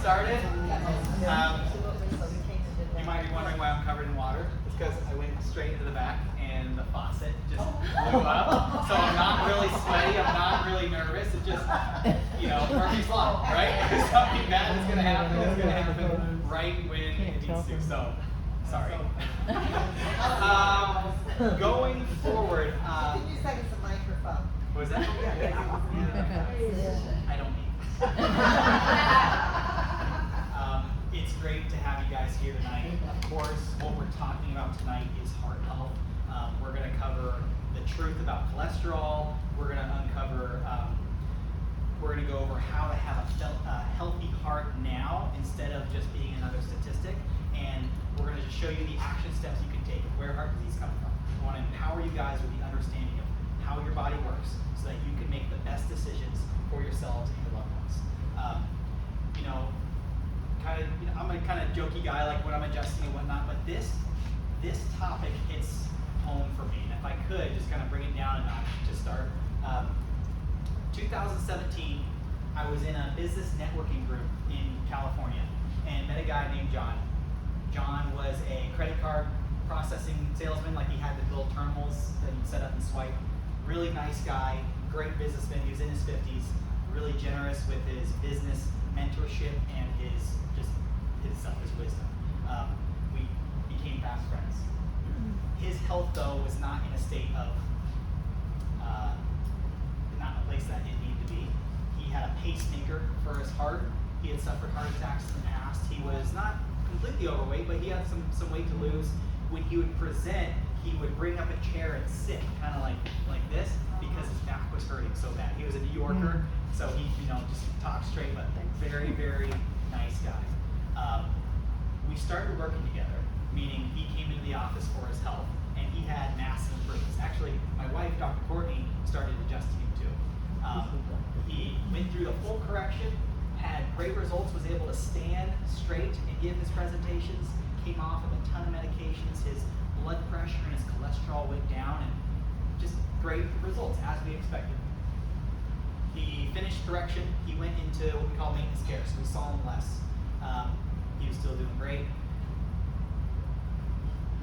started. You might be wondering why I'm covered in water. It's because I went straight into the back and the faucet just blew up. So I'm not really sweaty. I'm not really nervous. It's just, Murphy's Law, right? If something bad is going to happen, it's going to happen right when it needs to. So, sorry. Going forward. Can you second the microphone? Was that? I don't need it. It's great to have you guys here tonight. Of course, what we're talking about tonight is heart health. We're going to cover the truth about cholesterol. We're going to uncover, we're going to go over how to have a healthy heart now instead of just being another statistic. And we're going to just show you the action steps you can take of where heart disease comes from. I want to empower you guys with the understanding of how your body works so that you can make the best decisions for yourselves and your loved ones. I'm a kind of jokey guy, like when I'm adjusting and whatnot, but this topic hits home for me. And if I could just kind of bring it down a notch to start. 2017, I was in a business networking group in California and met a guy named John. John was a credit card processing salesman, like he had the little terminals that you'd set up and swipe. Really nice guy, great businessman. He was in his 50s, really generous with his business mentorship and his wisdom. We became fast friends. His health, though, was not in a state of, not a place that it needed to be. He had a pacemaker for his heart. He had suffered heart attacks in the past. He was not completely overweight, but he had some weight to lose. When he would present, he would bring up a chair and sit kind of like this because his back was hurting so bad. He was a New Yorker, so he just talked straight, but very, very nice guy. We started working together, meaning he came into the office for his health, and he had massive improvements. Actually, my wife, Dr. Courtney, started adjusting him too. He went through the full correction, had great results, was able to stand straight and give his presentations, came off of a ton of medications, his blood pressure and his cholesterol went down, and just great results, as we expected. He finished correction, he went into what we call maintenance care, so we saw him less. He was still doing great.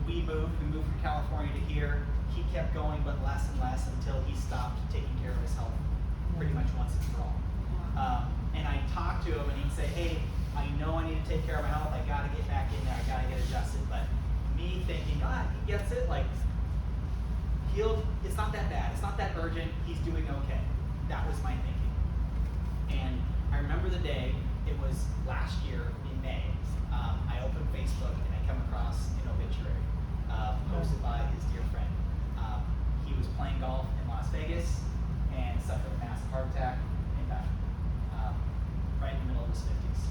We moved from California to here. He kept going, but less and less until he stopped taking care of his health pretty much once and for all. And I talked to him and he'd say, hey, I know I need to take care of my health. I got to get back in there. I got to get adjusted. But me thinking, he gets it. It's not that bad. It's not that urgent. He's doing okay. That was my thinking. And I remember the day, it was last year in May. I opened Facebook and I come across an obituary posted by his dear friend. He was playing golf in Las Vegas and suffered a massive heart attack and died right in the middle of his 50s.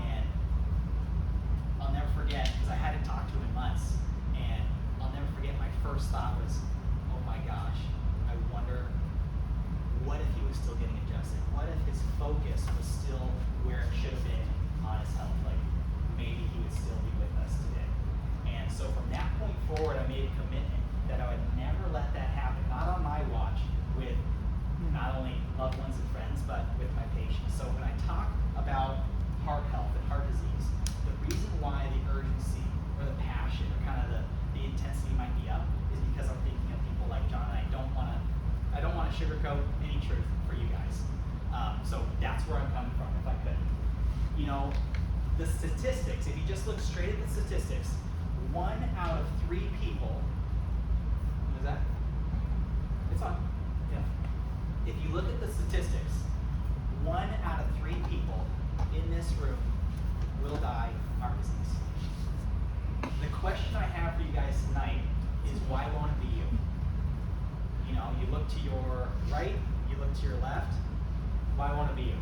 And I'll never forget, because I hadn't talked to him in months, and I'll never forget my first thought was, oh my gosh, I wonder what if he was still getting adjusted? What if his focus was still where it should have been on his health? Maybe he would still be with us today. And so from that point forward, I made a commitment that I would never let that happen, not on my watch, with not only loved ones and friends, but with my patients. So when I talk about heart health and heart disease, the reason why the urgency or the passion or kind of the intensity might be up is because I'm thinking of people like John, and I don't want to sugarcoat any truth for you guys. So that's where I'm coming from, if I could. The statistics, if you just look straight at the statistics, 1 out of 3 people, what is that? It's on. Yeah. If you look at the statistics, 1 out of 3 people in this room will die of heart disease. The question I have for you guys tonight is, why won't it be you? You look to your right, you look to your left, why won't it be you?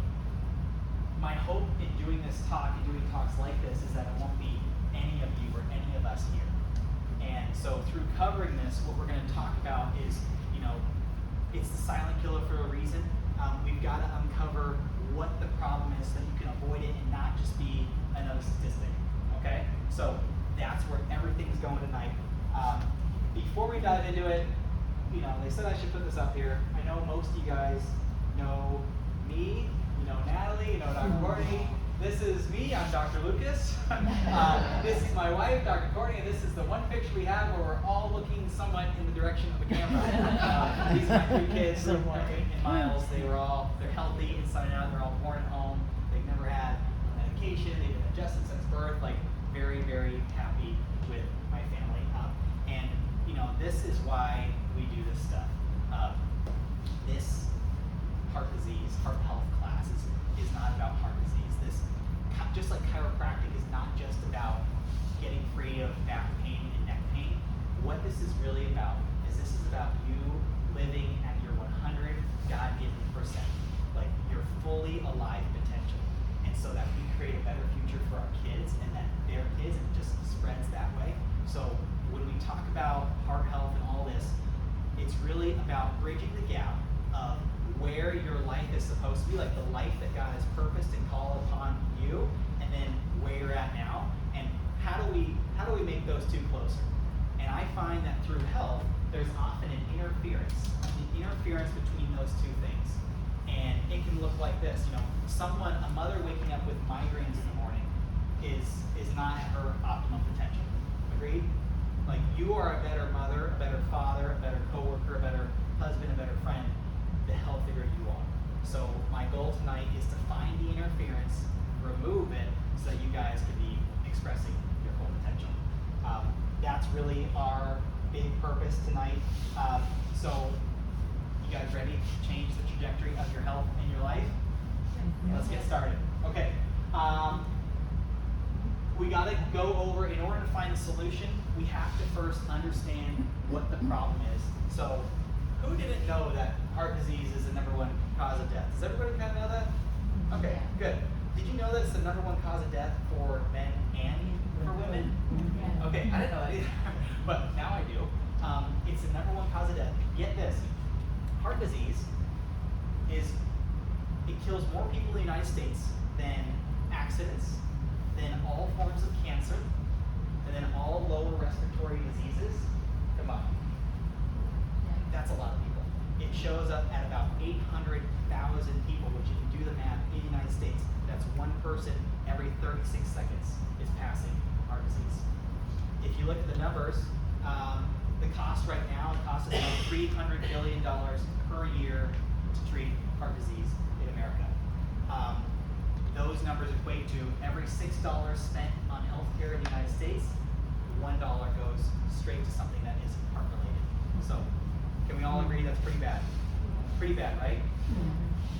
My hope in doing this talk and doing talks like this is that it won't be any of you or any of us here. And so through covering this, what we're going to talk about is, it's the silent killer for a reason. We've got to uncover what the problem is so that you can avoid it and not just be another statistic. Okay? So that's where everything's going tonight. Before we dive into it, they said I should put this up here. I know most of you guys know me, Natalie, Dr. Gordy, this is me. I'm Dr. Lucas. This is my wife, Dr. Courtney, and this is the one picture we have where we're all looking somewhat in the direction of the camera. These are my 3 kids, Luke and Miles. They're healthy inside and out. They're all born at home. They've never had medication. They've been adjusted since birth. Like, very, very happy with my family. And this is why we do this stuff. This heart disease, heart health class is not about heart disease. This, just like chiropractic is not just about getting free of back pain and neck pain. What this is really about is this is about you living at your 100 God-given percent, like your fully alive potential, and so that we create a better future for our kids and that their kids, and it just spreads that way. So when we talk about heart health and all this, it's really about bridging the gap of where your life is supposed to be, like the life that God has purposed and called upon you, and then where you're at now, and how do we make those two closer? And I find that through health, there's often an interference between those two things, and it can look like this. A mother waking up with migraines in the morning is not at her optimum potential. Agreed? Like, you are a better mother, a better father, a better coworker, a better husband, a better friend, the healthier you are. So my goal tonight is to find the interference, remove it, so that you guys can be expressing your full potential. That's really our big purpose tonight. So you guys ready to change the trajectory of your health in your life? Let's get started. Okay. We got to go over, in order to find a solution, we have to first understand what the problem is. So, who didn't know that heart disease is the #1 cause of death? Does everybody kind of know that? Okay, good. Did you know that it's the #1 cause of death for men and for women? Okay, I didn't know that either, but now I do. It's the #1 cause of death. Get this, heart disease it kills more people in the United States than accidents, than all forms of cancer, and then all lower respiratory diseases combined. That's a lot of people. It shows up at about 800,000 people, which if you do the math in the United States, that's one person every 36 seconds is passing heart disease. If you look at the numbers, the cost right now, it costs us about $300 billion per year to treat heart disease in America. Those numbers equate to every $6 spent on healthcare in the United States, $1 goes straight to something that is heart related. So, can we all agree that's pretty bad? Pretty bad, right?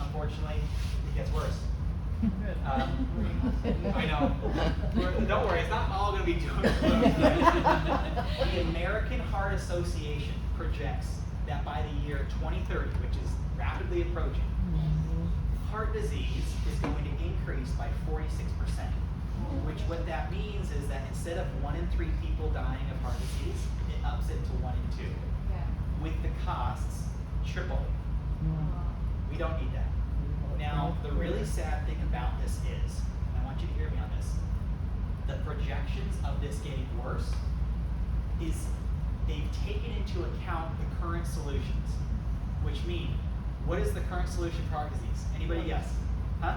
Unfortunately, it gets worse. I know. Don't worry, it's not all going to be doom and gloom. The American Heart Association projects that by the year 2030, which is rapidly approaching, heart disease is going to increase by 46%. Which what that means is that instead of 1 in 3 people dying of heart disease, it ups it to 1 in 2. With the costs triple. We don't need that. Now, the really sad thing about this is, and I want you to hear me on this, the projections of this getting worse is they've taken into account the current solutions, which mean, what is the current solution for heart disease? Anybody guess? Huh?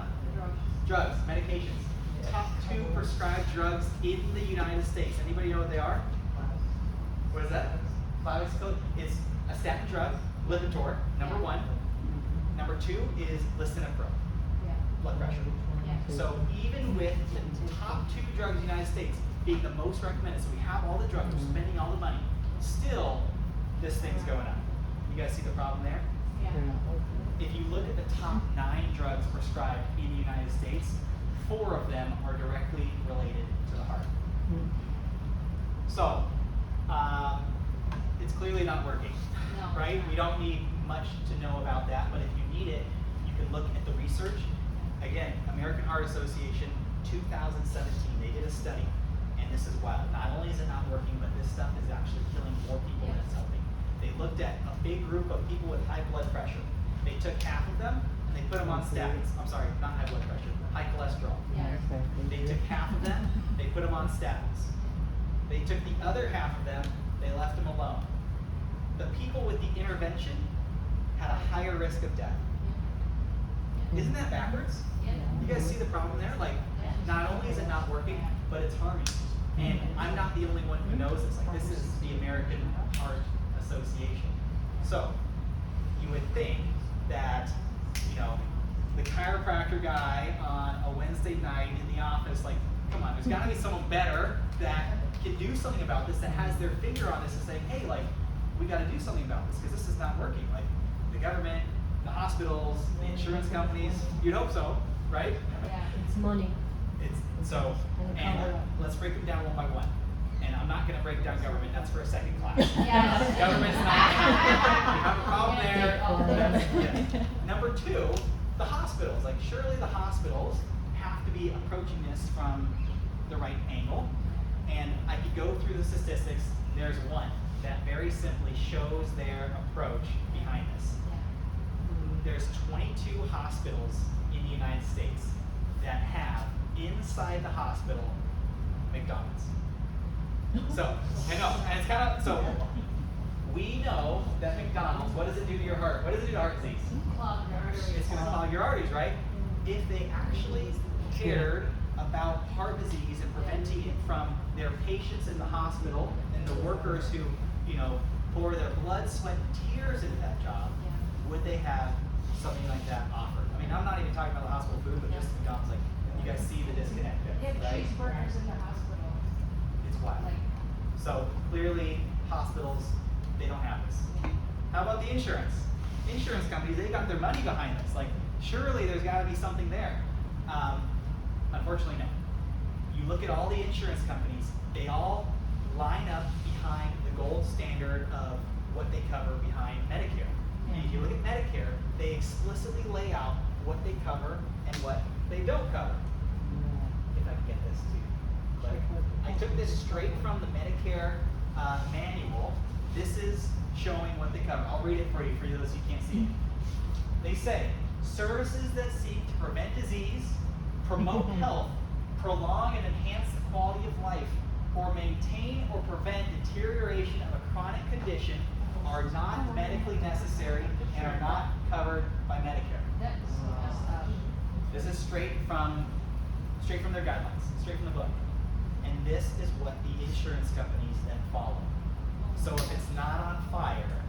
Drugs, medications. Top 2 prescribed drugs in the United States. Anybody know what they are? What is that? It's a statin drug, Lipitor, #1. Number 2 is lisinopril, blood pressure. So even with the top 2 drugs in the United States being the most recommended, so we have all the drugs, we're spending all the money, still this thing's going up. You guys see the problem there? If you look at the top 9 drugs prescribed in the United States, 4 of them are directly related to the heart. So, it's clearly not working, right? We don't need much to know about that, but if you need it, you can look at the research. Again, American Heart Association, 2017, they did a study, and this is wild. Not only is it not working, but this stuff is actually killing more people than it's helping. They looked at a big group of people with high blood pressure. They took half of them, and they put them on statins. I'm sorry, not high blood pressure, high cholesterol. They took half of them, they put them on statins. They took the other half of them, they left them alone. The people with the intervention had a higher risk of death. Isn't that backwards? You guys see the problem there? Like, not working, but it's harming. And I'm not the only one who knows this. Like, this is the American Heart Association. So you would think that, you know, the chiropractor guy on a Wednesday night in the office, like, come on, there's got to be someone better that can do something about this, that has their finger on this and saying, hey, like, we got to do something about this because this is not working. Like, the government, the hospitals, the insurance companies, you'd hope so, right? Yeah. It's money. It's so, and let's break them down one by one. And I'm not going to break down government. That's for a second class. Yeah. Government's not. You have a problem there. Yeah. Yes. Number two, the hospitals. Like, surely the hospitals have to be approaching this from the right angle. And I could go through the statistics. There's one that very simply shows their approach behind this. There's 22 hospitals in the United States that have inside the hospital McDonald's. So, I know, and it's kind of, so we know that McDonald's, what does it do to your heart? What does it do to heart disease? Clog your arteries. It's going to clog your arteries, right? If they actually cared about heart disease and preventing it from their patients in the hospital and the workers who, you know, pour their blood, sweat, and tears into that job, would they have something like that offered? I mean, I'm not even talking about the hospital food, but just McDonald's, like, you guys see the disconnect They have there, right? cheeseburgers in the hospital. It's wild. Like, So clearly, hospitals, they don't have this. How about the insurance? Insurance companies, they got their money behind this. Like, surely there's got to be something there. Unfortunately, no. You look at all the insurance companies, they all line up behind the gold standard of what they cover behind Medicare. And if you look at Medicare, they explicitly lay out what they cover and what they don't cover. If I can get this to click. I took this straight from the Medicare manual. This is showing what they cover. I'll read it for you those who can't see it. They say, services that seek to prevent disease, promote health, prolong and enhance the quality of life, or maintain or prevent deterioration of a chronic condition are not medically necessary and are not covered by Medicare. that is so messed up. This is straight from their guidelines, straight from the book. And this is what the insurance companies then follow. So if it's not on fire,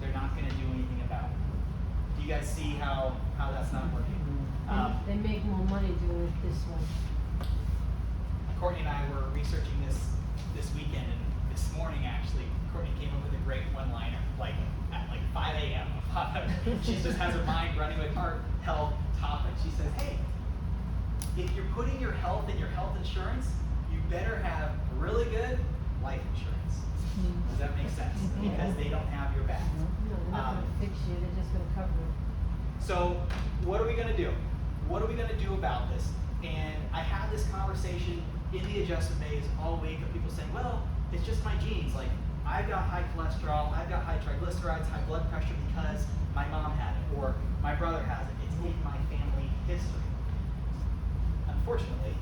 they're not going to do anything about it. Do you guys see how that's not working? They make more money doing it this way. Courtney and I were researching this weekend, and this morning actually, Courtney came up with a great one-liner, like at like 5 a.m. She just has her mind running with heart health topics. She says, hey, if you're putting your health in your health insurance, you better have really good life insurance. Does that make sense? Because they don't have your back. No, they're not gonna fix you, they're just gonna cover it. So what are we gonna do? What are we gonna do about this? And I had this conversation in the adjustment maze all week of people saying, well, it's just my genes. Like, I've got high cholesterol, I've got high triglycerides, high blood pressure because my mom had it, or my brother has it. It's in my family history. Unfortunately,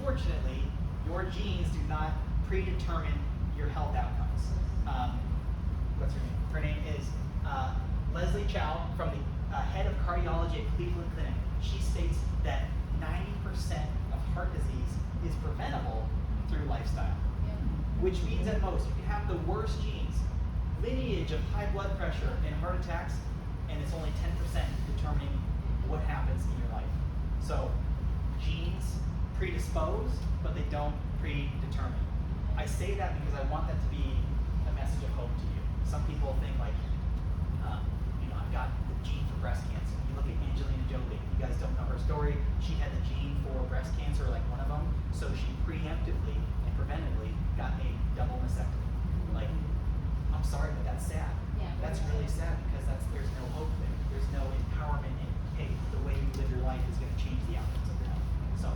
fortunately, your genes do not predetermine your health outcomes. What's her name? Her name is Leslie Chow, from the head of cardiology at Cleveland Clinic. She states that 90% of heart disease is preventable through lifestyle, which means at most, if you have the worst genes, lineage of high blood pressure and heart attacks, and it's only 10% determining what happens in your life. So genes predispose, but they don't predetermine. I say that because I want that to be a message of hope to you. Some people think like, I've got the gene for breast cancer. You look at Angelina Jolie. You guys don't know her story. She had the gene for breast cancer, like one of them. So she preemptively and preventively got a double mastectomy. Like, I'm sorry, but that's sad. Yeah, That's really sad because there's no hope there. There's no empowerment in, hey, the way you live your life is going to change the outcomes of your health. So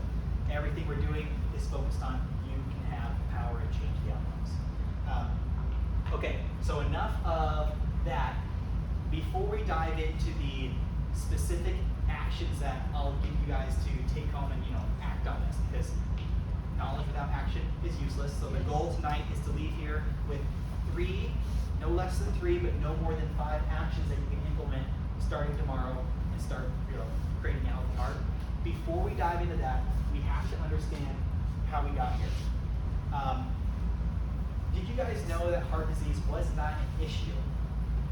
everything we're doing is focused on you can have the power to change the outcomes. Okay, so enough of that. Before we dive into the specific actions that I'll give you guys to take home and act on this, because knowledge without action is useless. So the goal tonight is to leave here with 3, no less than 3, but no more than 5 actions that you can implement starting tomorrow and start creating a healthy heart. Before we dive into that, we have to understand we got here. Did you guys know that heart disease was not an issue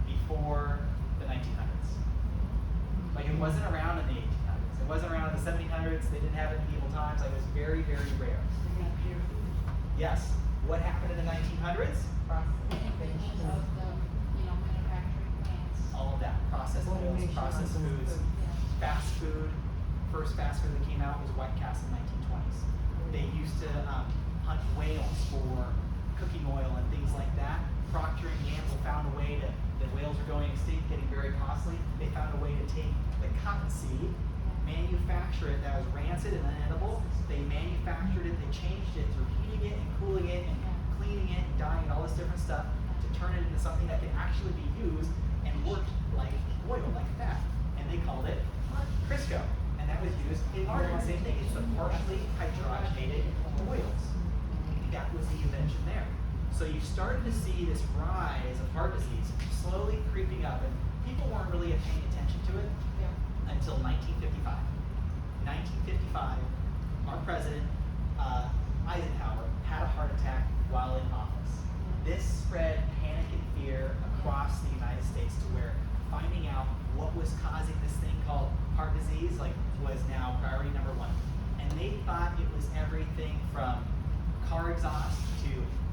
before the 1900s? Like it wasn't around in the 1800s. It wasn't around in the 1700s. They didn't have it in medieval times. Like it was very, very rare. Yes. What happened in the 1900s? Invention of the, manufacturing plants. All of that. Processed oils, Automation processed of foods, food. fast food. First fast food that came out was White Castle in the 1920s. They used to hunt whales for cooking oil and things like that. Procter & Gamble found a way to, the whales were going extinct, getting very costly. They found a way to take the cottonseed, manufacture it that was rancid and unedible. They manufactured it, they changed it through heating it and cooling it and cleaning it and dyeing and all this different stuff to turn it into something that can actually be used and work like oil, like fat. And they called it Crisco. And that was used in margarine. Same thing, it's the partially hydrogenated oils. That was the invention there. So you started to see this rise of heart disease slowly creeping up, and people weren't really paying attention to it until 1955. 1955, our president, Eisenhower, had a heart attack while in office. This spread panic and fear across the United States to where finding out what was causing this thing called heart disease was now priority number one. And they thought it was everything from car exhaust to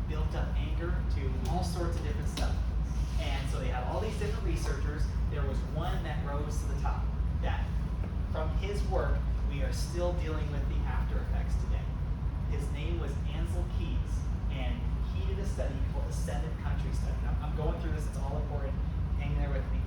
built up anger to all sorts of different stuff. And so they had all these different researchers. There was one that rose to the top that from his work, we are still dealing with the after effects today. His name was Ansel Keys, and he did a study called the 7-country study. Now, I'm going through this, it's all important, hang there with me.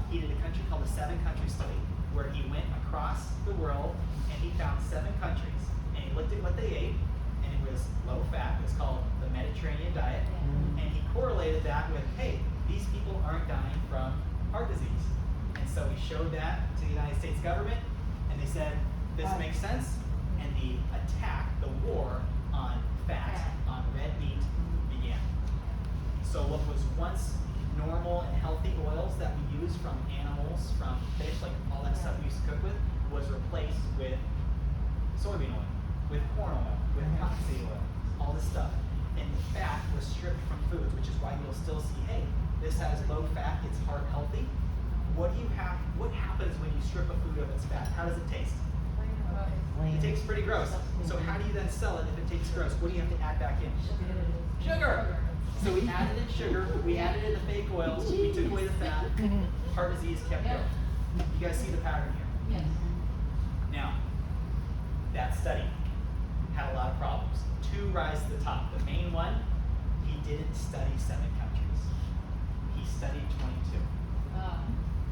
He did a country called the 7-country study, where he went across the world and he found 7 countries, and he looked at what they ate, and it was low fat. It was called the Mediterranean diet, and he correlated that with, hey, these people aren't dying from heart disease. And so he showed that to the United States government, and they said, this makes sense, and the attack, the war on fat, on red meat began. So what was once normal and healthy oils that we use from animals, from fish, like all that stuff we used to cook with, was replaced with soybean oil, with corn oil, with cottonseed oil, all this stuff. And the fat was stripped from foods, which is why you'll still see, hey, this has low fat, it's heart healthy. What happens when you strip a food of its fat? How does it taste? It tastes pretty gross. So how do you then sell it if it tastes gross? What do you have to add back in? Sugar. So we added in sugar, we added in the fake oils, we took away the fat, heart disease kept going. You guys see the pattern here? Yes. Now, that study had a lot of problems. 2 rise to the top. The main one, he didn't study 7 countries. He studied 22.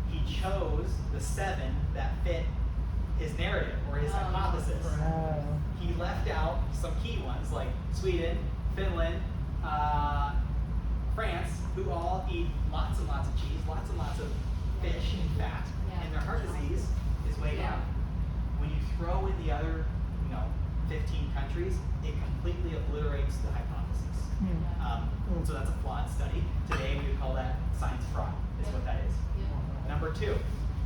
He chose the 7 that fit his narrative or his hypothesis. He left out some key ones like Sweden, Finland, France, who all eat lots and lots of cheese, lots and lots of fish and fat, and their heart disease is way down. When you throw in the other, 15 countries, it completely obliterates the hypothesis. So that's a flawed study. Today we would call that science fraud, is what that is. Number 2,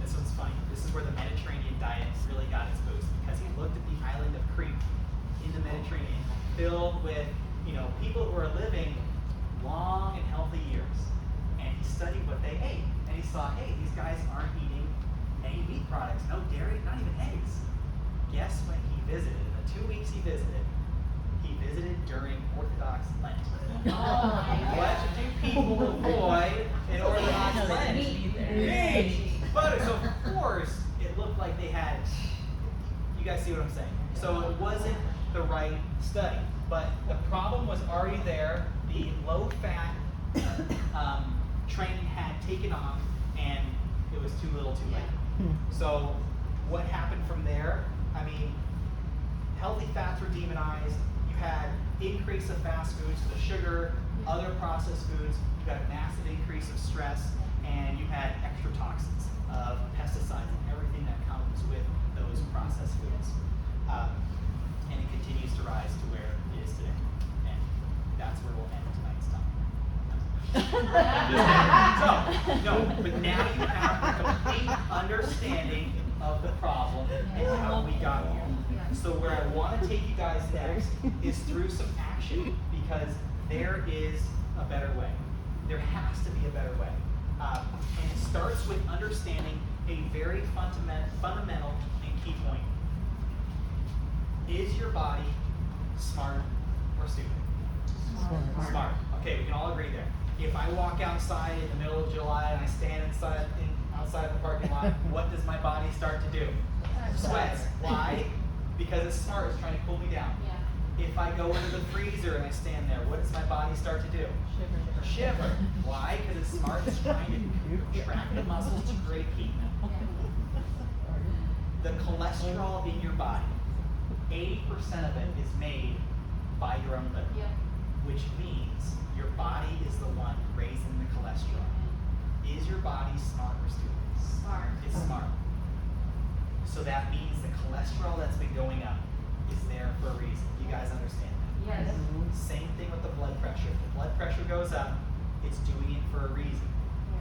this one's funny. This is where the Mediterranean diet really got its boost, because he looked at the island of Crete in the Mediterranean, filled with people who are living long and healthy years. And he studied what they ate, and he saw, hey, these guys aren't eating any meat products, no dairy, not even eggs. Guess when he visited, the 2 weeks he visited during Orthodox Lent. What do people avoid in Orthodox Lent? Meat. But so of course it looked like they had. You guys see what I'm saying? So it wasn't the right study, but the problem was already there. The low-fat training had taken off, and it was too little, too late. So what happened from there? I mean, healthy fats were demonized. You had increase of fast foods, the sugar, other processed foods. You got a massive increase of stress, and you had extra toxins of pesticides and everything that comes with those processed foods. And it continues to rise to where it is today. And that's where we'll end tonight's talk. So, no, but now you have a complete understanding of the problem and how we got here. So where I want to take you guys next is through some action, because there is a better way. There has to be a better way. And it starts with understanding a very fundamental and key point. Is your body smart or stupid? Smart. Okay, we can all agree there. If I walk outside in the middle of July and I stand outside of the parking lot, what does my body start to do? Sweat. Why? Because it's smart. It's trying to cool me down. Yeah. If I go into the freezer and I stand there, what does my body start to do? Shiver. Why? Because it's smart. It's trying to contract the muscles to create heat. The cholesterol in your body, 80% of it is made by your own liver, Yeah. which means your body is the one raising the cholesterol. Is your body smart or stupid? Smart. It's smart. So that means the cholesterol that's been going up is there for a reason. You guys understand that? Yes. Same thing with the blood pressure. If the blood pressure goes up, it's doing it for a reason.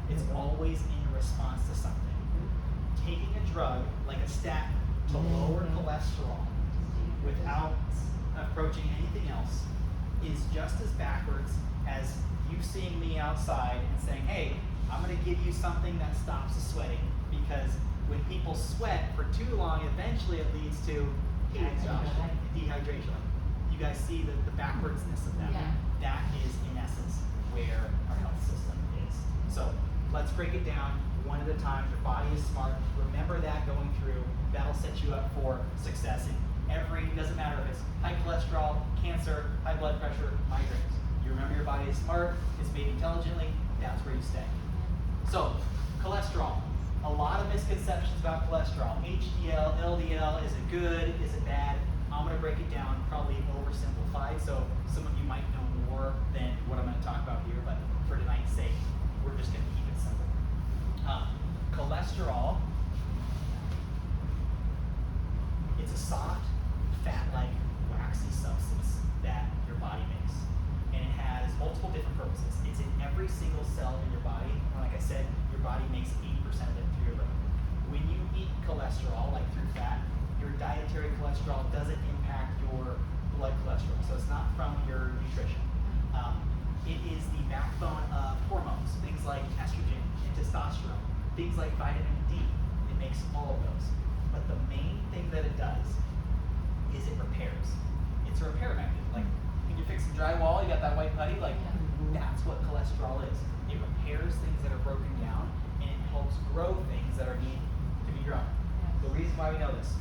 It's always in response to something. Taking a drug like a statin to lower cholesterol without approaching anything else is just as backwards as you seeing me outside and saying, hey, I'm going to give you something that stops the sweating, because when people sweat for too long, eventually it leads to dehydration. You guys see the backwardsness of that. Yeah. That is, in essence, where our health system is. So let's break it down one at a time. Your body is smart. Remember that going through. That'll set you up for success in doesn't matter if it's high cholesterol, cancer, high blood pressure, migraines. You remember your body is smart, it's made intelligently, that's where you stay. So, cholesterol. A lot of misconceptions about cholesterol. HDL, LDL, is it good, is it bad? I'm going to break it down, probably oversimplified, so some of you might know more than what I'm going to talk about here, but for tonight's sake, we're just going to keep it simple. Cholesterol, it's a soft, fat-like, waxy substance that your body makes. And it has multiple different purposes. It's in every single cell in your body. Like I said, your body makes 80% of it through your liver. When you eat cholesterol, like through fat, your dietary cholesterol doesn't impact your blood cholesterol. So it's not from your nutrition. It is the backbone of hormones, things like estrogen and testosterone, things like vitamin D. It makes all of those. But the main thing that it does is it repairs. It's a repair mechanism. Like when you're fixing drywall, you got that white putty, like that's what cholesterol is. It repairs things that are broken down, and it helps grow things that are need to be grown. The reason why we know this,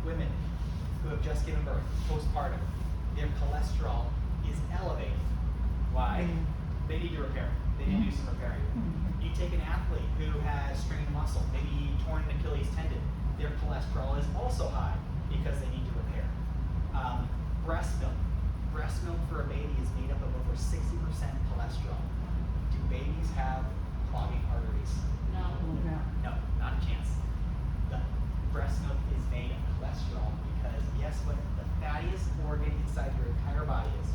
women who have just given birth, postpartum, their cholesterol is elevated. Why? They need to repair. They need to do some repairing. You take an athlete who has strained muscle, maybe torn an Achilles tendon, their cholesterol is also high because they need to repair. Breast milk. Breast milk for a baby is made up of over 60% cholesterol. Do babies have clogging arteries? No. No, not a chance. The breast milk is made of cholesterol because guess what the fattiest organ inside your entire body is?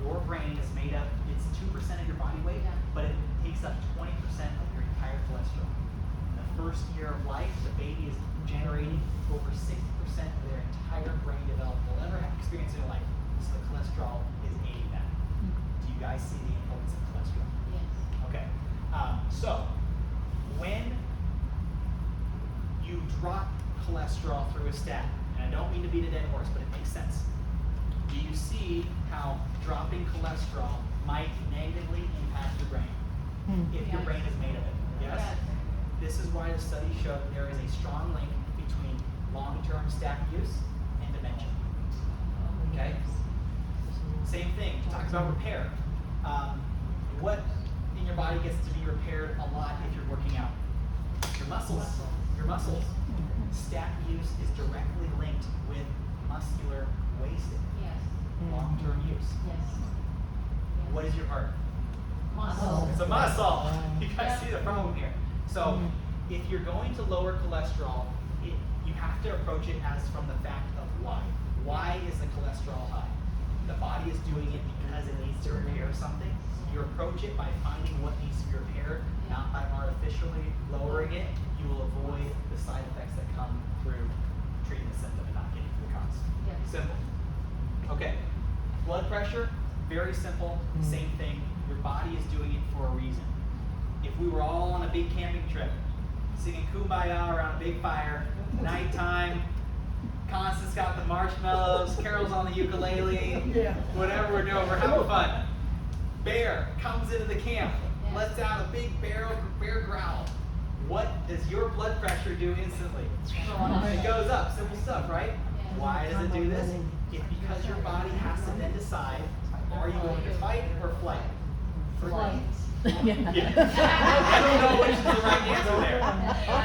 Your brain is made up, it's 2% of your body weight, but it takes up 20% of your entire cholesterol. In the first year of life, the baby is generating over 60% of their entire brain development they'll ever have experienced in their life. So the cholesterol is aiding that. Do you guys see the importance of cholesterol? Yes. Okay. So, when you drop cholesterol through a statin, and I don't mean to beat a dead horse, but it makes sense. Do you see how dropping cholesterol might negatively impact your brain if your brain is made of it? Yes? This is why the study showed there is a strong link between long-term statin use and dementia. Okay? Same thing, talk about repair. What in your body gets to be repaired a lot if you're working out? Your muscles. Your muscles. Statin use is directly linked with muscular wasting. Yes. Long-term use. Yes. What is your heart? Muscle. It's a muscle. You guys see the problem here. So, if you're going to lower cholesterol, you have to approach it as from the fact of why. Why is the cholesterol high? The body is doing it because it needs to repair something. You approach it by finding what needs to be repaired, not by artificially lowering it. You you will avoid the side effects that come through treating the symptom and not getting to the cause. Yeah. Simple. Okay. Blood pressure, very simple, same thing. Your body is doing it for a reason. If we were all on a big camping trip, singing Kumbaya around a big fire, nighttime, Constance got the marshmallows, Carol's on the ukulele, whatever we're doing, we're having fun. Bear comes into the camp, lets out a big bear growl. What does your blood pressure do instantly? It goes up, simple stuff, right? Why does it do this? It's because your body has to then decide, are you going to fight or flight? Flight. Yeah. I don't know which is the right answer there.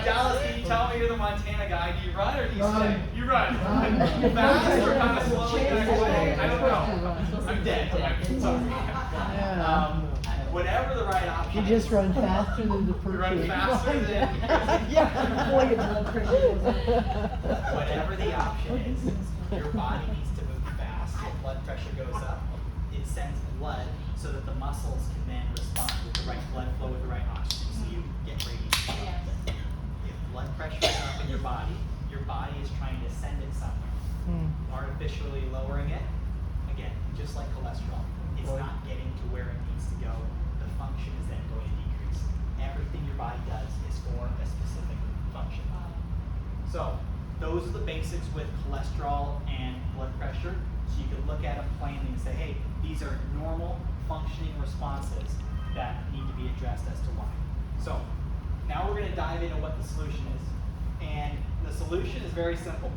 Dallas, can you tell me you're the Montana guy? Do you run or do you stay? You run. Fast or kind of slowly back away? I don't know. I'm dead. I'm sorry. Whatever the right option You just is. run faster than the person. You run faster than Yeah. Boy, your blood pressure goes up. Whatever the option is, your body needs to move fast. Your blood pressure goes up. It sends blood so that the muscles can then respond with the right blood flow, with the right oxygen, so you get radiation. Yes. If blood pressure is up in your body is trying to send it somewhere. Artificially lowering it, again, just like cholesterol, it's not getting to where it needs to go. The function is then going to decrease. Everything your body does is for a specific function. So, those are the basics with cholesterol and blood pressure. So you can look at them plainly and say, hey, these are normal functioning responses that need to be addressed as to why. So, now we're going to dive into what the solution is. And the solution is very simple.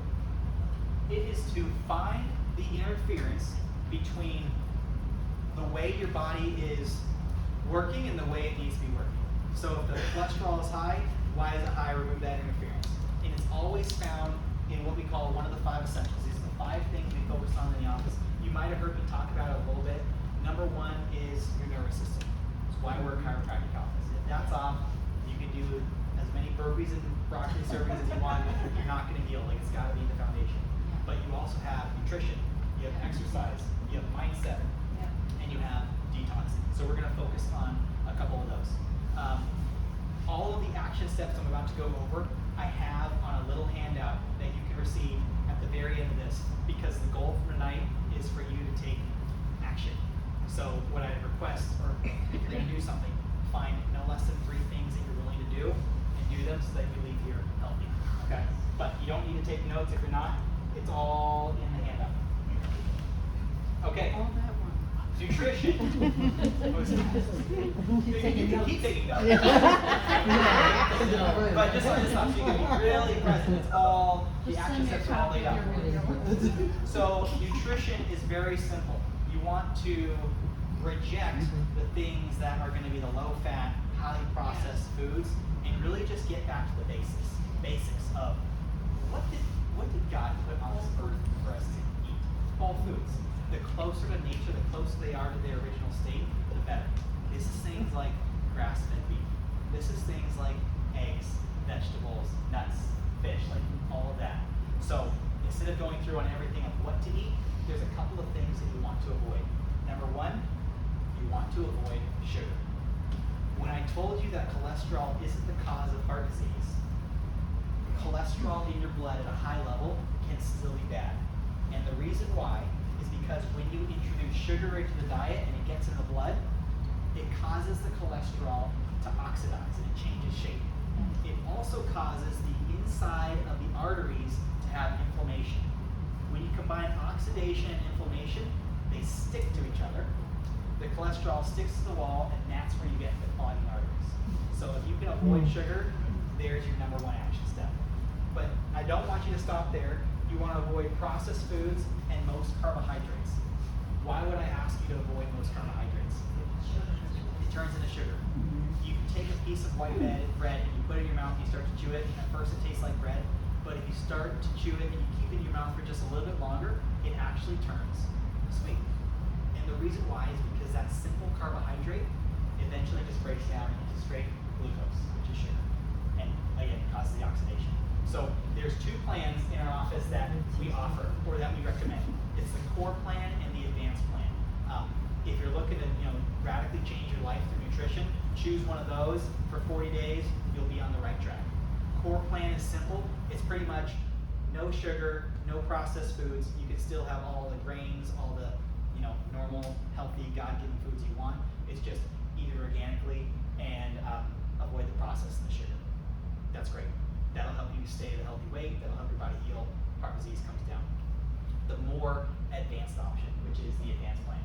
It is to find the interference between the way your body is working and the way it needs to be working. So if the cholesterol is high, why is it high? Remove that interference. And it's always found in what we call one of the 5 essentials. These are the 5 things we focus on in the office. You might have heard me talk about it a little bit. Number 1 is your nervous system. It's why we're a chiropractic office. If that's off, you can do as many burpees and broccoli servings as you want. You're not going to heal. Like, it's got to be the foundation. But you also have nutrition, you have exercise, you have mindset, and you have detoxing. So we're going to focus on a couple of those. All of the action steps I'm about to go over, I have on a little handout that you can receive at the very end of this, because the goal for tonight is for you to take action. So what I request, or if you're going to do something, find no less than 3 things that you're willing to do, and do them so that you leave here healthy. Okay? But you don't need to take notes if you're not. It's all in the handout. Okay. All that one. Nutrition. You can keep taking notes. But just like this stuff, so you can be really present. It's all, the Just action send me a steps are all copy laid of out. your video. So nutrition is very simple. You want to reject the things that are going to be the low-fat, highly processed foods, and really just get back to the basics. Basics of what did God put on this earth for us to eat? Whole foods. The closer to nature, the closer they are to their original state, the better. This is things like grass-fed beef. This is things like eggs, vegetables, nuts, fish, like all of that. So instead of going through on everything of what to eat, there's a couple of things that you want to avoid. Number 1, you want to avoid sugar. When I told you that cholesterol isn't the cause of heart disease, cholesterol in your blood at a high level can still be bad. And the reason why is because when you introduce sugar into the diet and it gets in the blood, it causes the cholesterol to oxidize and it changes shape. It also causes the inside of the arteries to have inflammation. When you combine oxidation and inflammation, they stick to each other. The cholesterol sticks to the wall, and that's where you get the clogging arteries. So if you can avoid sugar, there's your number 1 action step. But I don't want you to stop there. You want to avoid processed foods and most carbohydrates. Why would I ask you to avoid most carbohydrates? It turns into sugar. You can take a piece of white bread and you put it in your mouth and you start to chew it, and at first it tastes like bread, but if you start to chew it and you keep it in your mouth for just a little bit longer, it actually turns sweet. And the reason why is because that simple carbohydrate eventually just breaks down into straight glucose, which is sugar. And again, it causes the oxidation. So there's 2 plans in our office that we offer, or that we recommend. It's the core plan and the advanced plan. If you're looking to radically change your life through nutrition, choose one of those. For 40 days, you'll be on the right track. core plan is simple. It's pretty much no sugar, no processed foods. You can still have all the grains, all the normal, healthy, God-given foods you want. It's just eat it organically and avoid the processed and the sugar. That's great. That'll help you stay at a healthy weight. That'll help your body heal. Heart disease comes down. The more advanced option, which is the advanced plan,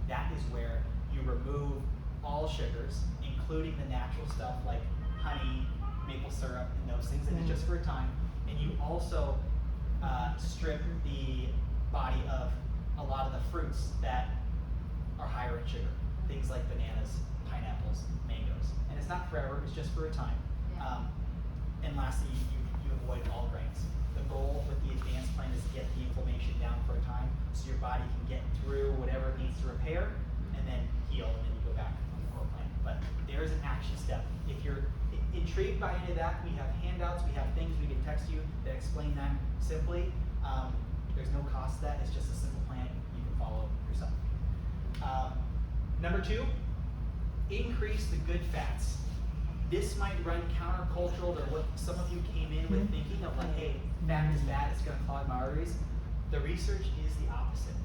that is where you remove all sugars, including the natural stuff like honey, maple syrup, and those things, and it's just for a time. And you also strip the body of a lot of the fruits that are higher in sugar, things like bananas, pineapples, mangoes. And it's not forever, it's just for a time. Yeah. And lastly, you avoid all grains. The goal with the advanced plan is to get the inflammation down for a time so your body can get through whatever it needs to repair and then heal, and then you go back on the core plan. But there's an action step. If you're intrigued by any of that, we have handouts, we have things we can text you that explain that simply. There's no cost to that, it's just a simple plan you can follow yourself. Number 2, increase the good fats. This might run countercultural to what some of you came in with thinking of like, hey, fat is bad, it's gonna clog my arteries. The research is the opposite.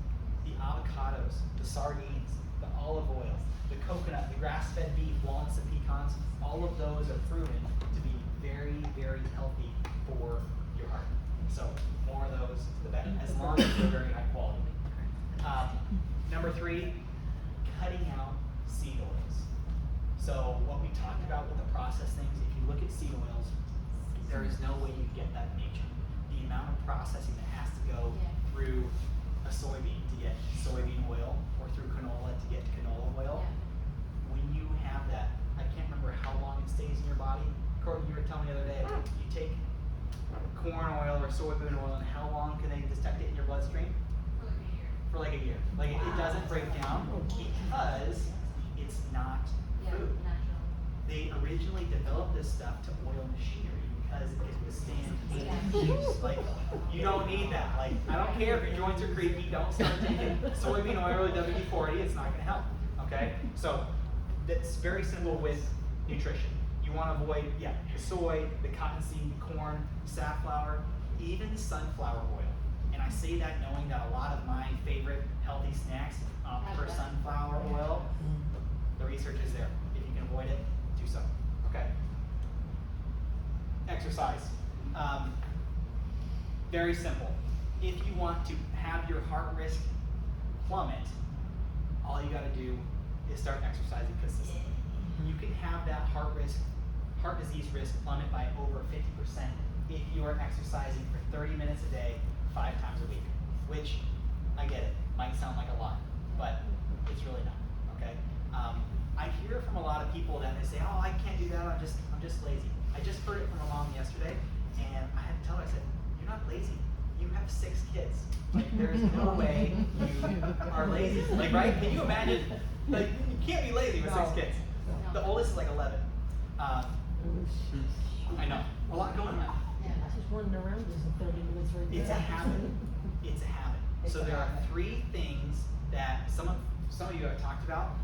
The avocados, the sardines, the olive oil, the coconut, the grass-fed beef, walnuts and pecans, all of those are proven to be very, very healthy for your heart. So more of those, the better, as long as they're very high quality. Number 3, cutting out seed oils. So what we talked about with the processed things, if you look at seed oils, there is no way you get that in nature. The amount of processing that has to go through a soybean to get soybean oil, or through canola to get canola oil. When you have that, I can't remember how long it stays in your body. Courtney, you were telling me the other day, you take corn oil or soybean oil, and how long can they detect it in your bloodstream? For like a year. Like it doesn't break down because it's not food. They originally developed this stuff to oil machinery because it withstands use. Like, you don't need that. Like, I don't care if your joints are creaky, don't start taking soybean oil or WD-40, it's not gonna help, okay? So, that's very simple with nutrition. You wanna avoid, the soy, the cottonseed, corn, safflower, even sunflower oil. And I say that knowing that a lot of my favorite healthy snacks for sunflower oil, the research is there. If you can avoid it, do so, okay? Exercise. Very simple. If you want to have your heart risk plummet, all you gotta do is start exercising consistently. You can have that heart disease risk plummet by over 50% if you are exercising for 30 minutes a day, 5 times a week, which, I get it, might sound like a lot, but it's really not, okay? I hear from a lot of people that they say, oh, I can't do that, I'm just lazy. I just heard it from a mom yesterday, and I had to tell her, I said, you're not lazy, you have 6 kids. Like, there's no way you are lazy. Like, right? Can you imagine, like, you can't be lazy with 6 kids. The oldest is like 11. I know, a lot going on. Just running around is 30 minutes right there. It's a habit. It's a habit. So there are 3 things that some of you have talked about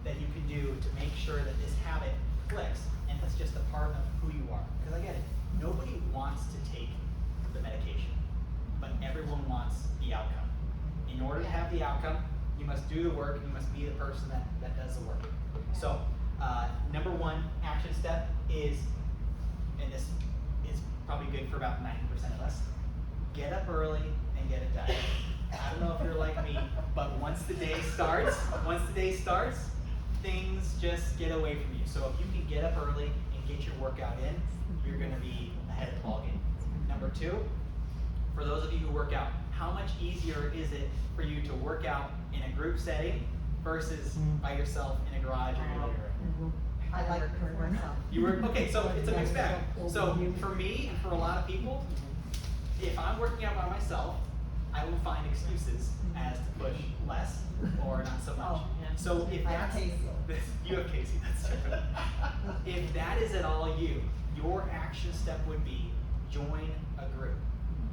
that you can do to make sure that this habit clicks, and it's just a part of who you are. Because I get it, nobody wants to take the medication, but everyone wants the outcome. In order to have the outcome, you must do the work, you must be the person that does the work. So, number 1 action step is, and this is probably good for about 90% of us, get up early and get it done. I don't know if you're like me, but once the day starts, things just get away from you. So if you can get up early and get your workout in, you're gonna be ahead of the ballgame. Number 2, for those of you who work out, how much easier is it for you to work out in a group setting versus by yourself in a garage or your living room? I like it for myself. You were, okay, so it's a mixed bag. So for me, and for a lot of people, if I'm working out by myself, I will find excuses as to push less or not so much. So if I have that's, Casey. you have Casey, that's true. If that is at all you, your action step would be join a group.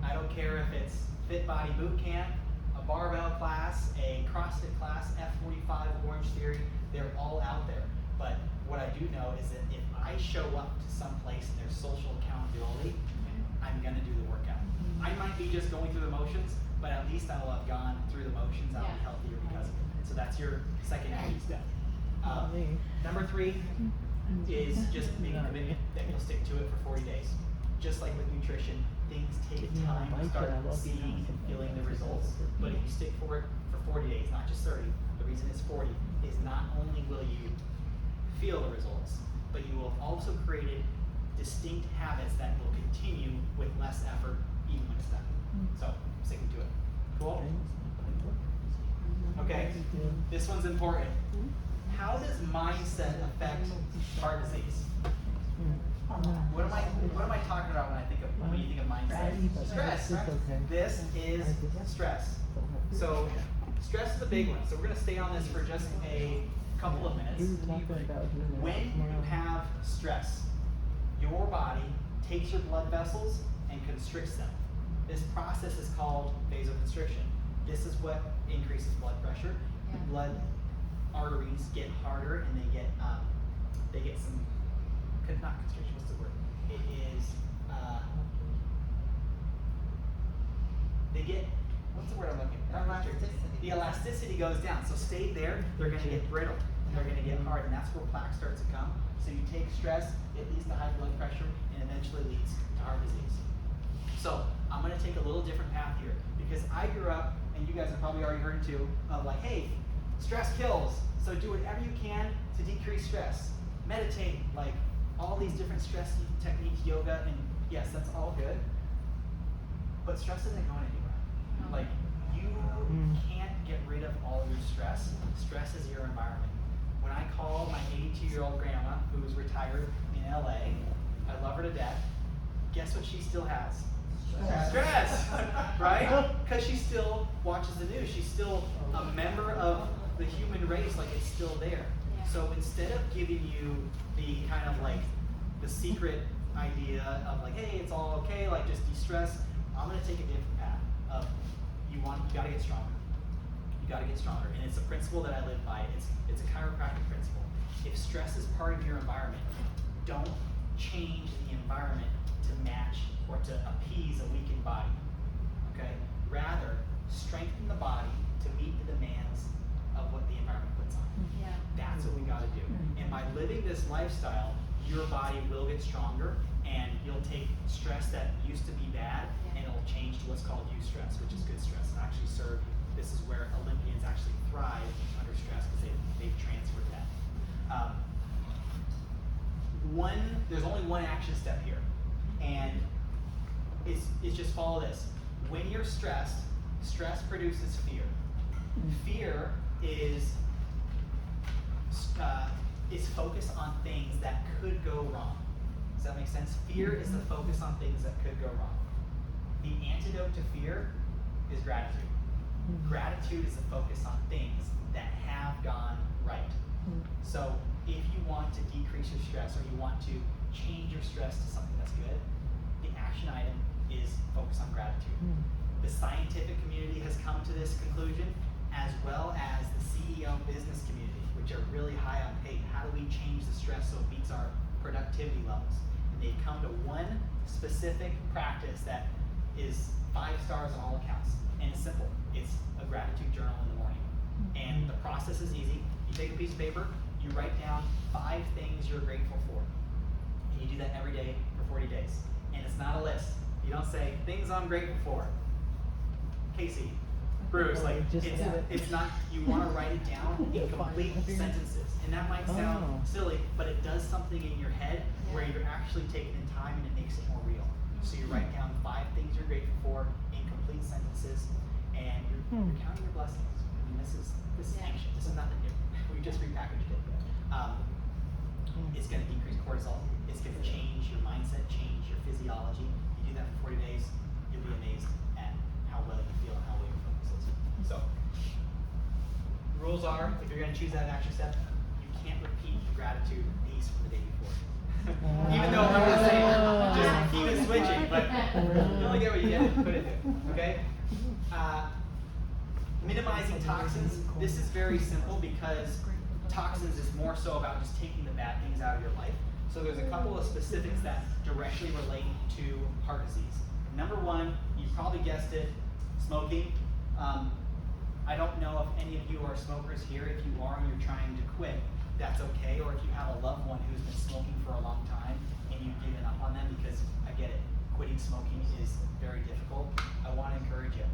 I don't care if it's Fit Body Boot Camp, a barbell class, a CrossFit class, F45, Orange Theory, they're all out there. But what I do know is that if I show up to some place and there's social accountability, I'm gonna do the workout. I might be just going through the motions, but at least I will have gone through the motions. I'll be Yeah. healthier because of it. So that's your second action step. Number 3 is just make a commitment that you'll stick to it for 40 days. Just like with nutrition, things take time to start seeing and feeling the results. But if you stick for it for 40 days, not just 30, the reason it's 40 is not only will you feel the results, but you will have also created distinct habits that will continue with less effort even when it's done. So, sticking to it. Cool? Okay, this one's important. How does mindset affect heart disease? What am I talking about when I think of when you think of mindset? Stress. This is stress. So stress is a big one. So we're gonna stay on this for just a couple of minutes. When you have stress, your body takes your blood vessels and constricts them. This process is called vasoconstriction. This is what increases blood pressure. Yeah. Blood arteries get harder and they get some not constriction. What's the word? It is they get what's the word I'm looking for? Not constricted. Elasticity. The elasticity goes down. So stay there. They're going to get brittle and they're going to get hard, and that's where plaque starts to come. So you take stress, it leads to high blood pressure, and eventually leads to heart disease. So I'm going to take a little different path here because I grew up, and you guys have probably already heard it too, of like, hey, stress kills. So do whatever you can to decrease stress. Meditate, like all these different stress techniques, yoga, and yes, that's all good. But stress isn't going anywhere. Like you can't get rid of all your stress. Stress is your environment. When I call my 82-year-old grandma, who's retired in LA, I love her to death. Guess what she still has? Stress, right? Because she still watches the news. She's still a member of the human race, like it's still there. Yeah. So instead of giving you the kind of like the secret idea of like, hey, it's all okay, like just de-stress, I'm gonna take a different path of you gotta get stronger. You gotta get stronger. And it's a principle that I live by. It's a chiropractic principle. If stress is part of your environment, don't change the environment to match or to appease a weakened body. Okay? Rather, strengthen the body to meet the demands of what the environment puts on. Yeah. That's what we gotta do. And by living this lifestyle, your body will get stronger and you'll take stress that used to be bad and it'll change to what's called eustress, which is good stress, and actually serve you. This is where Olympians actually thrive under stress because they've transferred that. There's only one action step here, and it's just follow this. When you're stressed, stress produces fear. Fear is focused on things that could go wrong. Does that make sense? Fear is the focus on things that could go wrong. The antidote to fear is gratitude. Gratitude is the focus on things that have gone right. So if you want to decrease your stress or you want to change your stress to something that's good, the action item is focus on gratitude. The scientific community has come to this conclusion, as well as the CEO business community, which are really high on, hey, how do we change the stress so it beats our productivity levels? And they come to one specific practice that is 5 stars on all accounts. And it's simple. It's a gratitude journal in the morning. And the process is easy. You take a piece of paper, you write down 5 things you're grateful for. And you do that every day for 40 days. And it's not a list. You don't say, things I'm grateful for. Casey, Bruce, like, it's not, you want to write it down in complete sentences. And that might sound silly, but it does something in your head where you're actually taking in time and it makes it more real. So you write down 5 things you're grateful for in complete sentences, and you're counting your blessings. I mean, this is ancient. This is nothing new. We just repackaged it. It's going to decrease cortisol. It's going to change your mindset, change your physiology. You do that for 40 days, you'll be amazed at how well you feel and how well your focus is. So, the rules are, if you're going to choose that action step, you can't repeat the gratitude piece from the day before. Even though I'm going to say, just keep it switching, but you only get what you get, put it there, okay? Minimizing toxins, this is very simple because toxins is more so about just taking the bad things out of your life. So there's a couple of specifics that directly relate to heart disease. Number one, you probably guessed it, smoking. I don't know if any of you are smokers here. If you are and you're trying to quit, that's okay. Or if you have a loved one who's been smoking for a long time and you've given up on them, because I get it, quitting smoking is very difficult. I want to encourage you.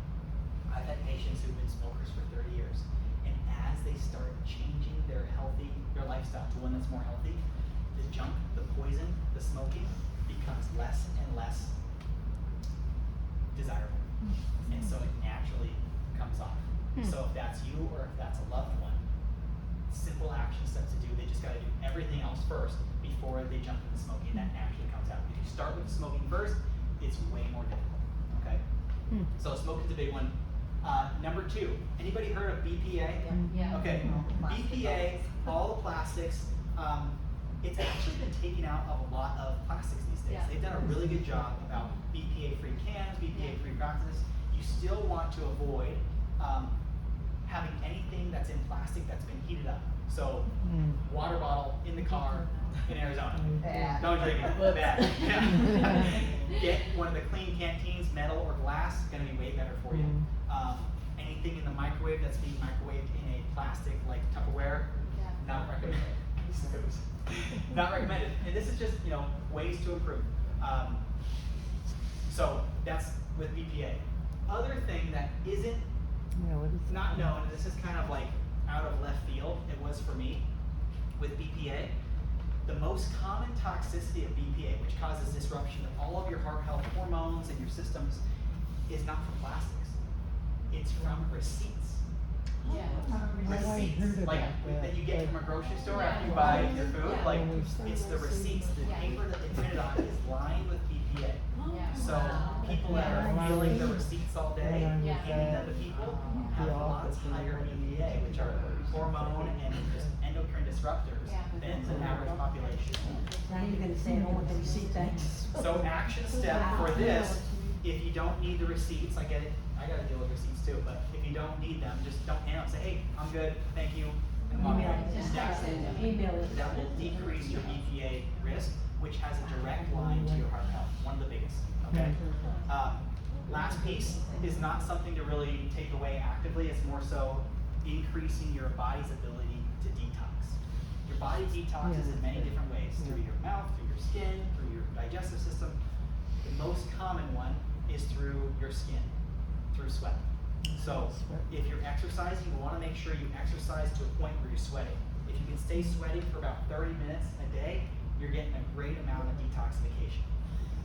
I've had patients who've been smokers for 30 years, and as they start changing their lifestyle to one that's more healthy, the junk, the poison, the smoking becomes less and less desirable. And so it naturally comes off. So if that's you or if that's a loved one, simple action steps to do. They just got to do everything else first before they jump into smoking. That naturally comes out. If you start with smoking first, it's way more difficult. Okay. So smoking's a big one. Number two, anybody heard of BPA? Yeah. Okay. BPA, all the plastics. It's actually been taken out of a lot of plastics these days. Yeah. They've done a really good job about BPA-free cans, BPA-free practices. You still want to avoid having anything that's in plastic that's been heated up. So, water bottle in the car in Arizona. Bad. Don't drink it. Bad. Yeah. Get one of the clean canteens, metal or glass, gonna be way better for you. Anything in the microwave that's being microwaved in a plastic like Tupperware, Yeah. not recommended. Not recommended. And this is just, ways to improve. So that's with BPA. Other thing that isn't not known, and this is kind of like out of left field, it was for me, with BPA, the most common toxicity of BPA, which causes disruption of all of your heart health hormones and your systems, is not from plastics. It's from receipts. Yeah. Receipts, like that you get from a grocery store after you buy your food, Yeah. like it's the receipts. The Yeah. paper that they printed on is lined with BPA. Yeah. So people that are filling the receipts all day, Yeah. handing them to people, have a lot higher BPA, which are hormone and just endocrine disruptors Yeah. than the average population. Now you're gonna say, I don't want the receipt, thanks. So action step for this, if you don't need the receipts, I get it, I gotta deal with receipts too, but if you don't need them, just don't hand them, say, hey, I'm good, thank you, and walk Email away. it. Just That- text it. Email it. That will decrease your BPA risk, which has a direct line to your heart health, one of the biggest, okay? Last piece is not something to really take away actively, it's more so increasing your body's ability to detox. Your body detoxes in many different ways, through your mouth, through your skin, through your digestive system. The most common one is through your skin, through sweat. So if you're exercising, you want to make sure you exercise to a point where you're sweating. If you can stay sweating for about 30 minutes a day, you're getting a great amount of detoxification.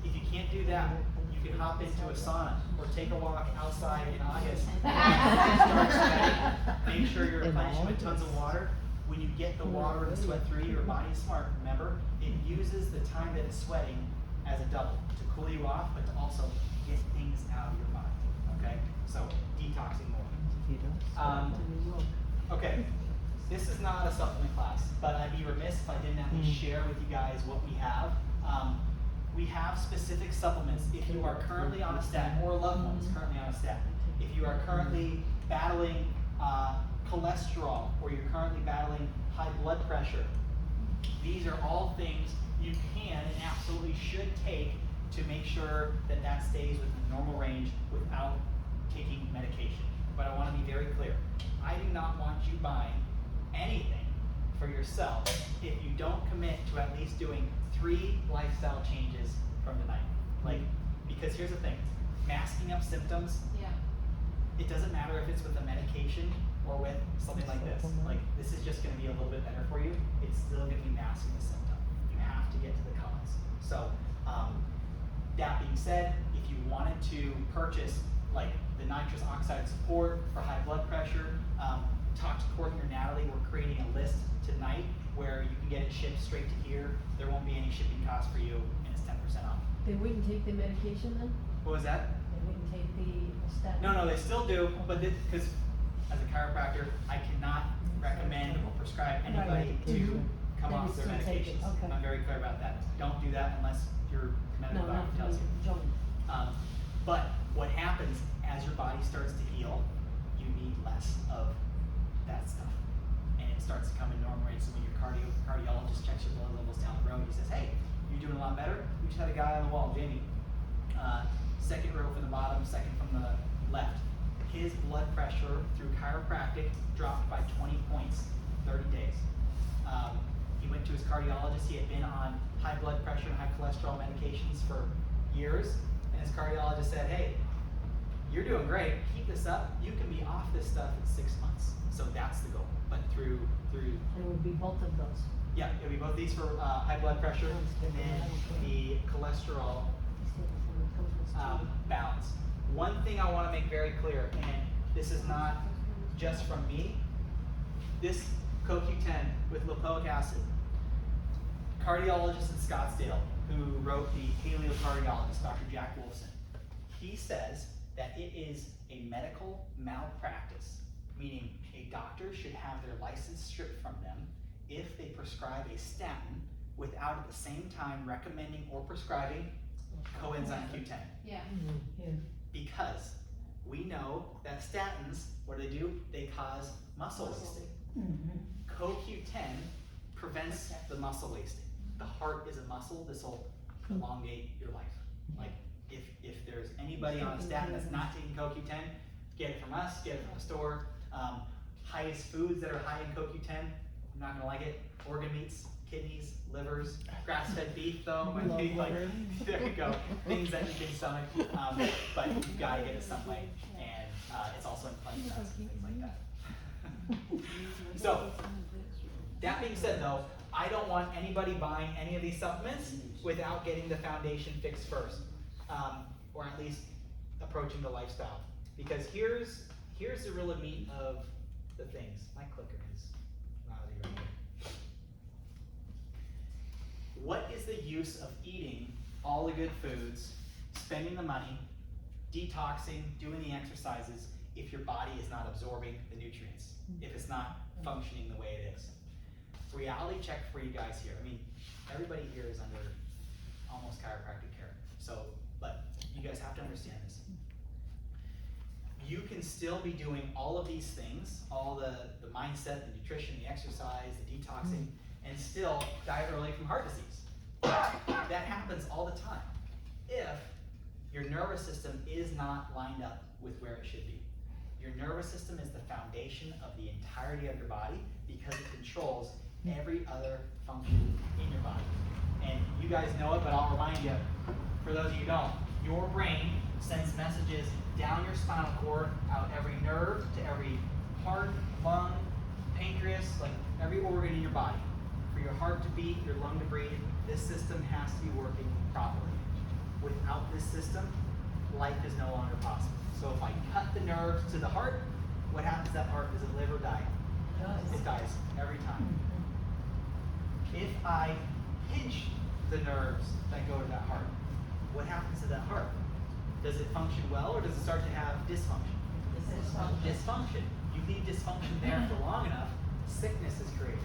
If you can't do that, you can hop into a sauna or take a walk outside in August. Start sweating. Make sure you're replenishing with tons of water. When you get the water and the sweat through, your body is smart. Remember, it uses the time that it's sweating as a double to cool you off, but to also get things out of your body. Okay, so detoxing more. Okay, this is not a supplement class, but I'd be remiss if I didn't at least share with you guys what we have. We have specific supplements if you are currently on a statin or a loved one is currently on a statin. If you are currently battling cholesterol or you're currently battling high blood pressure, these are all things you can and absolutely should take to make sure that that stays within the normal range without taking medication. But I want to be very clear. I do not want you buying anything for yourself if you don't commit to at least doing 3 lifestyle changes from tonight. Because here's the thing, masking up symptoms, Yeah. it doesn't matter if it's with a medication or with something like this. This is just going to be a little bit better for you. It's still going to be masking the symptom. You have to get to the cause. So, that being said, if you wanted to purchase the nitrous oxide support for high blood pressure, talk to Courtney or Natalie. We're creating a list tonight where you can get it shipped straight to here. There won't be any shipping costs for you, and it's 10% off. They wouldn't take the medication then? What was that? They wouldn't take the statin? No, they still do, but because as a chiropractor, I cannot recommend or prescribe anybody Right. to come They off would their still take it, medications. okay. I'm very clear about that. Don't do that unless your medical No, doctor not tells you. John. But what happens as your body starts to heal, you need less of that stuff. And it starts to come in normal range. So when your cardiologist checks your blood levels down the road, he says, hey, you're doing a lot better. We just had a guy on the wall, Jamie, second row from the bottom, second from the left. His blood pressure through chiropractic dropped by 20 points, 30 days. He went to his cardiologist. He had been on high blood pressure and high cholesterol medications for years, and his cardiologist said, hey, you're doing great, keep this up, you can be off this stuff in 6 months. So that's the goal, but through It would be both of those. yeah, it'll be both these for high blood pressure and then the cholesterol balance. One thing I want to make very clear, and this is not just from me, this CoQ10 with lipoic acid, cardiologist in Scottsdale who wrote the Paleocardiologist, Dr. Jack Wolfson, he says that it is a medical malpractice, meaning a doctor should have their license stripped from them if they prescribe a statin without at the same time recommending or prescribing coenzyme Q10. Yeah. Yeah. Because we know that statins, what do? They cause muscle wasting. CoQ10 prevents the muscle wasting. The heart is a muscle. This will elongate your life. Like if there's anybody on a statin that's not taking CoQ10, get it from us, get it from the store. Highest foods that are high in CoQ10, I'm not gonna like it. Organ meats, kidneys, livers, grass-fed beef though, might be like, there you go, things that you can stomach, but you gotta get it some way, and it's also in plant fats and things like that. So, that being said though, I don't want anybody buying any of these supplements without getting the foundation fixed first, or at least approaching the lifestyle. Because here's the real meat of the things. My clicker is lousy right here. What is the use of eating all the good foods, spending the money, detoxing, doing the exercises, if your body is not absorbing the nutrients, if it's not functioning the way it is? Reality check for you guys here. I mean, everybody here is under almost chiropractic care. So, but you guys have to understand this. You can still be doing all of these things, all the mindset, the nutrition, the exercise, the detoxing, and still die early from heart disease. That happens all the time if your nervous system is not lined up with where it should be. Your nervous system is the foundation of the entirety of your body because it controls every other function in your body. And you guys know it, but I'll remind you, for those of you who don't, your brain sends messages down your spinal cord, out every nerve to every heart, lung, pancreas, like every organ in your body. For your heart to beat, your lung to breathe, this system has to be working properly. Without this system, life is no longer possible. So if I cut the nerves to the heart, what happens to that heart? Does it live or die? It dies every time. If I pinch the nerves that go to that heart, what happens to that heart? Does it function well or does it start to have dysfunction? Dysfunction. You leave dysfunction there for long enough, sickness is created.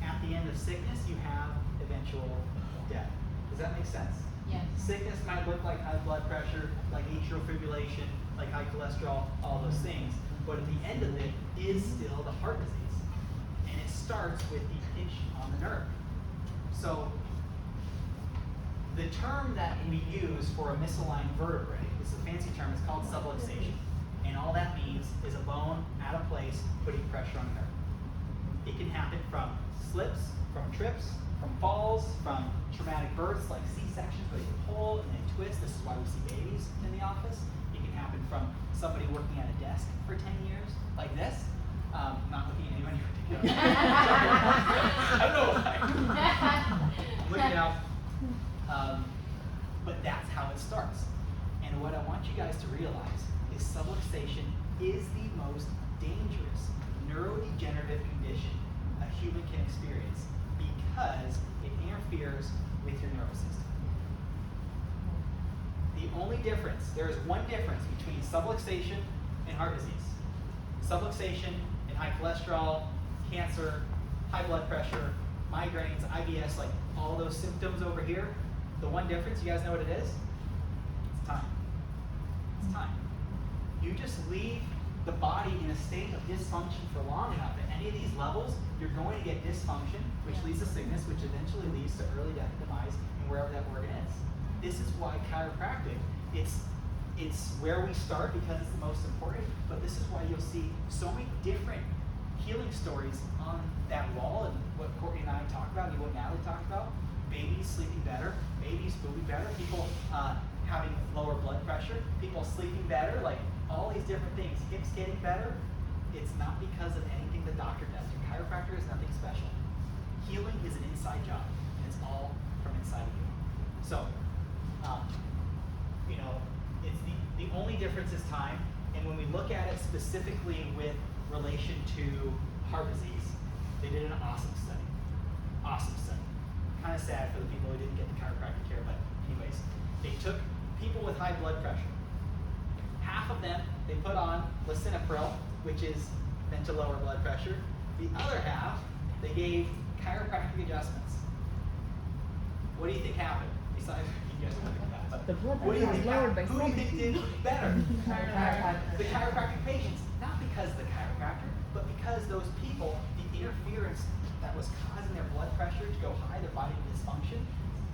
At the end of sickness, you have eventual death. Does that make sense? Yes. Sickness might look like high blood pressure, like atrial fibrillation, like high cholesterol, all those things. But at the end of it is still the heart disease. And it starts with the pinch on the nerve. So the term that we use for a misaligned vertebrae, it's a fancy term, it's called subluxation. And all that means is a bone out of place putting pressure on the nerve. It can happen from slips, from trips, from falls, from traumatic births like C-sections where you pull and then twist. This is why we see babies in the office. It can happen from somebody working at a desk for 10 years, like this. Not looking at anybody in particular. I don't know why. I'm looking out. But that's how it starts. And what I want you guys to realize is subluxation is the most dangerous neurodegenerative condition a human can experience because it interferes with your nervous system. The only difference, there is one difference between subluxation and heart disease. Subluxation and high cholesterol, cancer, high blood pressure, migraines, IBS, like all those symptoms over here, the one difference, you guys know what it is? It's time. It's time. You just leave the body in a state of dysfunction for long enough, at any of these levels, you're going to get dysfunction, which leads to sickness, which eventually leads to early death and demise in wherever that organ is. This is why chiropractic, it's where we start because it's the most important, but this is why you'll see so many different healing stories on that wall, and what Courtney and I talked about, and what Natalie talked about. Babies sleeping better, babies moving better, people having lower blood pressure, people sleeping better, like all these different things. Hips getting better, it's not because of anything the doctor does. Your chiropractor is nothing special. Healing is an inside job, and it's all from inside of you. So, you know, it's the only difference is time, and when we look at it specifically with relation to heart disease, they did an awesome study. Awesome study. Kind of sad for the people who didn't get the chiropractic care, but anyways, they took people with high blood pressure. Half of them they put on lisinopril, which is meant to lower blood pressure. The other half they gave chiropractic adjustments. What do you think happened? Besides, you guys don't think that, but The blood what do you pressure think was lowered by happened? Who do you think did better? Chiropractic. The chiropractic patients, not because of the chiropractor, but because those people, the interference that was causing their blood pressure to go high, their body dysfunction,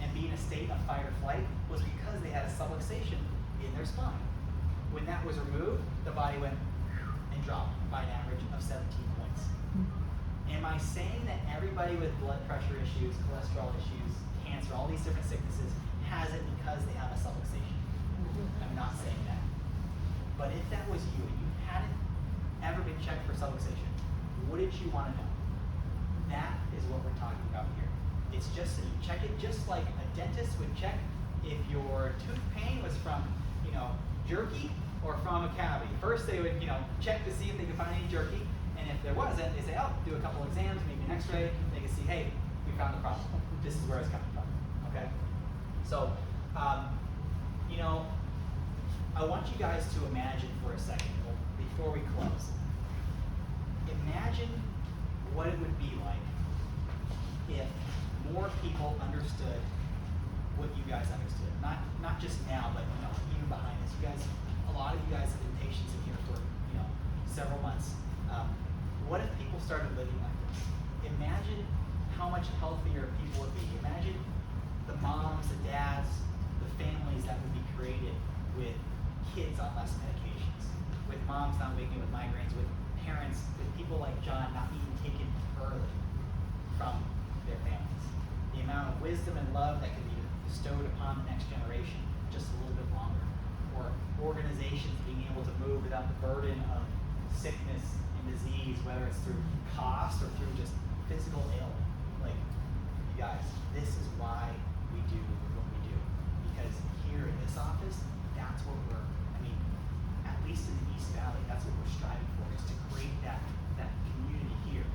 and be in a state of fight or flight, was because they had a subluxation in their spine. When that was removed, the body went and dropped by an average of 17 points. Am I saying that everybody with blood pressure issues, cholesterol issues, cancer, all these different sicknesses has it because they have a subluxation? I'm not saying that. But if that was you and you hadn't ever been checked for subluxation, what did you want to know? That is what we're talking about here. It's just that you check it just like a dentist would check if your tooth pain was from, you know, jerky or from a cavity. First they would, you know, check to see if they could find any jerky, and if there wasn't, they say, oh, do a couple exams, maybe an x-ray, they can see, hey, we found the problem. This is where it's coming from, okay? So, you know, I want you guys to imagine for a second, before we close, imagine what it would be like if more people understood what you guys understood. Not just now, but you know, even behind us. You guys, a lot of you guys have been patients in here for, you know, several months. What if people started living like this? Imagine how much healthier people would be. Imagine the moms, the dads, the families that would be created with kids on less medications, with moms not waking with migraines, with parents, with people like John not being taken early from their families. The amount of wisdom and love that could be bestowed upon the next generation just a little bit longer. Or organizations being able to move without the burden of sickness and disease, whether it's through cost or through just physical ill. Like, you guys, this is why we do what we do. Because here in this office, that's what we're, I mean, at least in the East Valley, that's what we're striving for, is to create that community here.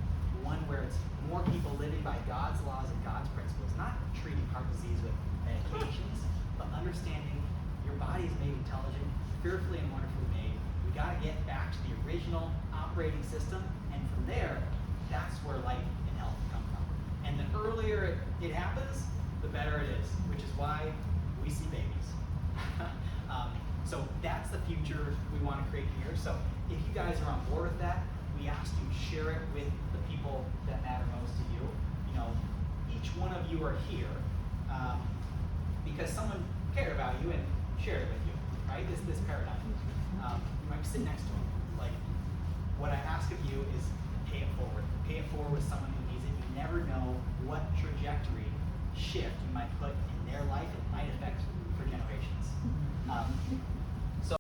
One where it's more people living by God's laws and God's principles, not treating heart disease with medications, but understanding your body is made intelligent, fearfully and wonderfully made. We gotta get back to the original operating system, and from there, that's where life and health come from. And the earlier it happens, the better it is, which is why we see babies. So that's the future we want to create here. So if you guys are on board with that, we ask you to share it with the people that matter most to you. You know, each one of you are here because someone cared about you and shared it with you, right? This paradigm. You might be sitting next to them. Like, what I ask of you is pay it forward. Pay it forward with someone who needs it. You never know what trajectory shift you might put in their life. It might affect for generations.